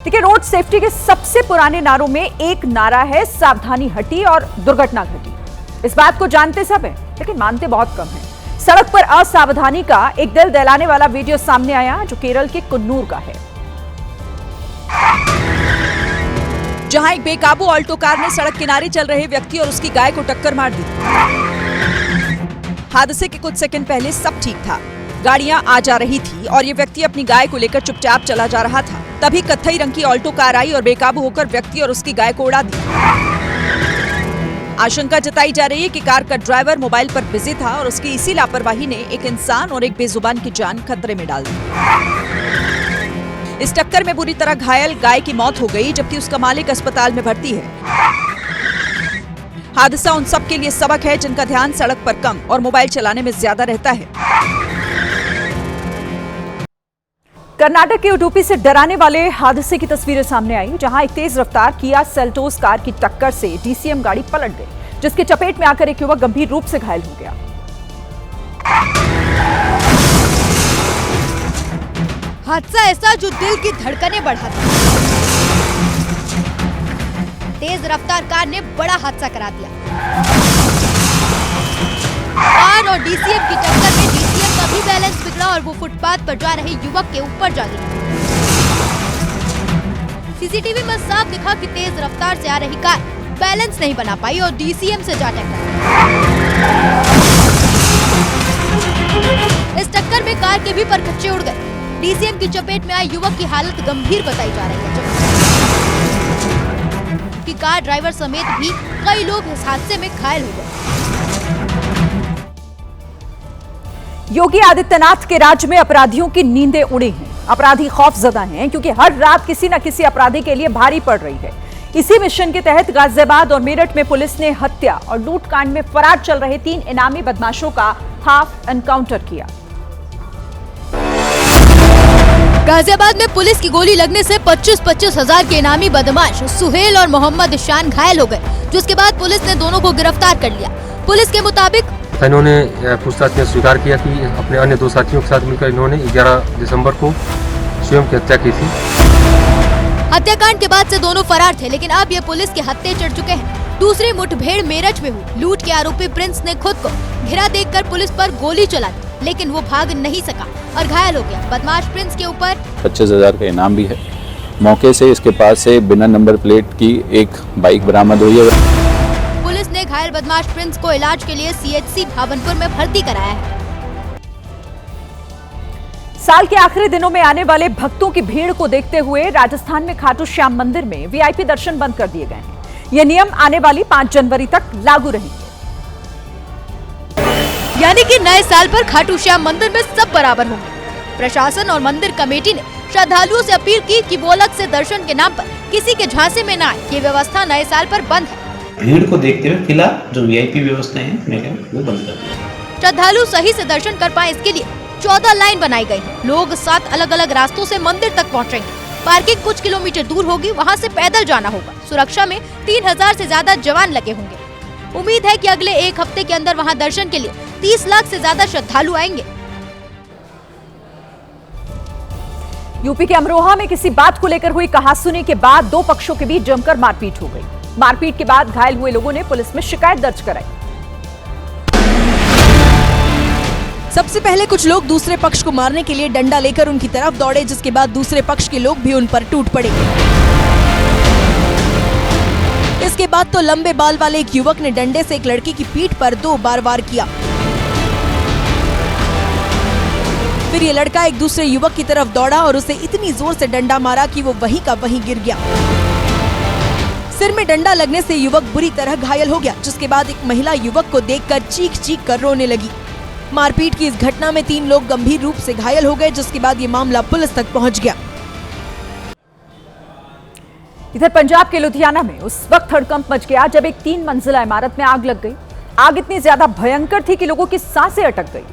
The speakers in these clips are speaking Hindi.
देखिए, रोड सेफ्टी के सबसे पुराने नारों में एक नारा है सावधानी हटी और दुर्घटना घटी। इस बात को जानते सब हैं, लेकिन मानते बहुत कम हैं। सड़क पर असावधानी का एक दिल दहलाने वाला वीडियो सामने आया जो केरल के कुन्नूर का है, जहां एक बेकाबू ऑल्टो कार ने सड़क किनारे चल रहे व्यक्ति और उसकी गाय को टक्कर मार दी। हादसे के कुछ सेकंड पहले सब ठीक था, गाड़ियां आ जा रही थी और ये व्यक्ति अपनी गाय को लेकर चुपचाप चला जा रहा था। तभी कत्थई रंग की ऑल्टो कार आई और बेकाबू होकर व्यक्ति और उसकी गाय को उड़ा दी। आशंका जताई जा रही है कि कार का ड्राइवर मोबाइल पर बिजी था और उसकी इसी लापरवाही ने एक इंसान और एक बेजुबान की जान खतरे में डाल दी। इस टक्कर में बुरी तरह घायल गाय की मौत हो गई, जबकि उसका मालिक अस्पताल में भर्ती है। हादसा उन सब के लिए सबक है जिनका ध्यान सड़क पर कम और मोबाइल चलाने में ज्यादा रहता है। कर्नाटक के उडुपी से डराने वाले हादसे की तस्वीरें सामने आई, जहां एक तेज रफ्तार किया सेल्टोस कार की टक्कर से डीसीएम गाड़ी पलट गई, जिसके चपेट में आकर एक युवक गंभीर रूप से घायल हो गया। हादसा ऐसा जो दिल की धड़कनें बढ़ाता। तेज रफ्तार कार ने बड़ा हादसा करा दिया। कार और डीसीएम की टक्कर में डीसीएम का भी बैलेंस बिगड़ा और वो फुटपाथ पर जा रहे युवक के ऊपर जा गिरी। सीसीटीवी में साफ दिखा कि तेज रफ्तार से आ रही कार बैलेंस नहीं बना पाई और डीसीएम से जा टकराई। इस टक्कर में कार के भी परखच्चे उड़ गए। डीसीएम की चपेट में आए युवक की हालत गंभीर बताई जा रही है, जबकि कार ड्राइवर समेत भी कई लोग इस हादसे में घायल हो गए। योगी आदित्यनाथ के राज्य में अपराधियों की नींदें उड़ी हैं। अपराधी खौफजदा हैं क्योंकि हर रात किसी न किसी अपराधी के लिए भारी पड़ रही है। इसी मिशन के तहत गाजियाबाद और मेरठ में पुलिस ने हत्या और लूटकांड में फरार चल रहे 3 इनामी बदमाशों का हाफ एनकाउंटर किया। गाजियाबाद में पुलिस की गोली लगने से 25-25 हजार के इनामी बदमाश सुहेल और मोहम्मद शान घायल हो गए, जिसके बाद पुलिस ने दोनों को गिरफ्तार कर लिया। पुलिस के मुताबिक इन्होंने पूछताछ में स्वीकार किया कि अपने अन्य 2 साथियों के साथ मिलकर इन्होंने 11 दिसंबर को स्वयं की हत्या की थी। हत्याकांड के बाद से दोनों फरार थे, लेकिन अब ये पुलिस के हत्थे चढ़ चुके हैं। दूसरी मुठभेड़ मेरठ में हुई। लूट के आरोपी प्रिंस ने खुद को घिरा देखकर पुलिस पर गोली चला दी, लेकिन वो भाग नहीं सका और घायल हो गया। बदमाश प्रिंस के ऊपर 25,000 का इनाम भी है। मौके से इसके पास से बिना नंबर प्लेट की एक बाइक बरामद हुई है। पुलिस ने घायल बदमाश प्रिंस को इलाज के लिए सीएचसी भावनपुर में भर्ती कराया है। साल के आखिरी दिनों में आने वाले भक्तों की भीड़ को देखते हुए राजस्थान में खाटू श्याम मंदिर में वीआईपी दर्शन बंद कर दिए गए हैं। यह नियम आने वाली 5 जनवरी तक लागू रहेंगे। यानी कि नए साल पर खाटू श्याम मंदिर में सब बराबर होंगे। प्रशासन और मंदिर कमेटी ने श्रद्धालुओं से अपील की कि वो अलग से दर्शन के नाम पर किसी के झांसे में न आए। ये व्यवस्था नए साल पर बंद है। भीड़ को देखते हुए फिलहाल जो वीआईपी व्यवस्थाएं हैं वो बंद कर दी। श्रद्धालु सही से दर्शन कर पाए, इसके लिए 14 लाइन बनाई गई है। लोग 7 अलग अलग रास्तों से मंदिर तक पहुंचेंगे। पार्किंग कुछ किलोमीटर दूर होगी, वहां से पैदल जाना होगा। सुरक्षा में 3000 से ज्यादा जवान लगे होंगे। उम्मीद है कि अगले 1 हफ्ते के अंदर वहां दर्शन के लिए 30 लाख से ज्यादा श्रद्धालु आएंगे। यूपी के अमरोहा में किसी बात को लेकर हुई कहासुनी के बाद 2 पक्षों के बीच जमकर मारपीट हो गई। मारपीट के बाद घायल हुए लोगों ने पुलिस में शिकायत दर्ज कराई। सबसे पहले कुछ लोग दूसरे पक्ष को मारने के लिए डंडा लेकर उनकी तरफ दौड़े, जिसके बाद दूसरे पक्ष के लोग भी उन पर टूट पड़े। इसके बाद तो लंबे बाल वाले एक युवक ने डंडे से एक लड़की की पीठ पर 2 बार वार किया। फिर ये लड़का एक दूसरे युवक की तरफ दौड़ा और उसे इतनी जोर से डंडा मारा कि वो वहीं का वहीं गिर गया। सिर में डंडा लगने से युवक बुरी तरह घायल हो गया, जिसके बाद एक महिला युवक को देखकर चीख कर रोने लगी। मारपीट की इस घटना में 3 लोग गंभीर रूप से घायल हो गए, जिसके बाद ये मामला पुलिस तक पहुंच गया। इधर पंजाब के लुधियाना में उस वक्त हड़कंप मच गया जब एक 3 मंजिला इमारत में आग लग गई। आग इतनी ज्यादा भयंकर थी कि लोगों की सांसें अटक गई,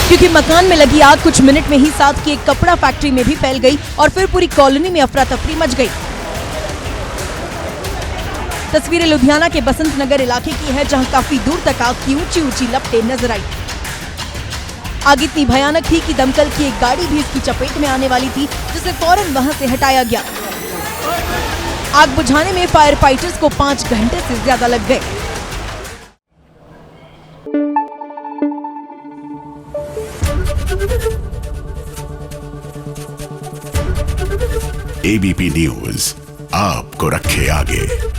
क्योंकि मकान में लगी आग कुछ मिनट में ही साथ की एक कपड़ा फैक्ट्री में भी फैल गई और फिर पूरी कॉलोनी में अफरा तफरी मच गई। तस्वीरें लुधियाना के बसंत नगर इलाके की है, जहां काफी दूर तक आग की ऊंची ऊंची लपटें नजर आई। आग इतनी भयानक थी कि दमकल की एक गाड़ी भी इसकी चपेट में आने वाली थी, जिसे फौरन वहां से हटाया गया। आग बुझाने में फायर फाइटर्स को 5 घंटे से ज्यादा लग गए। एबीपी न्यूज आपको रखे आगे।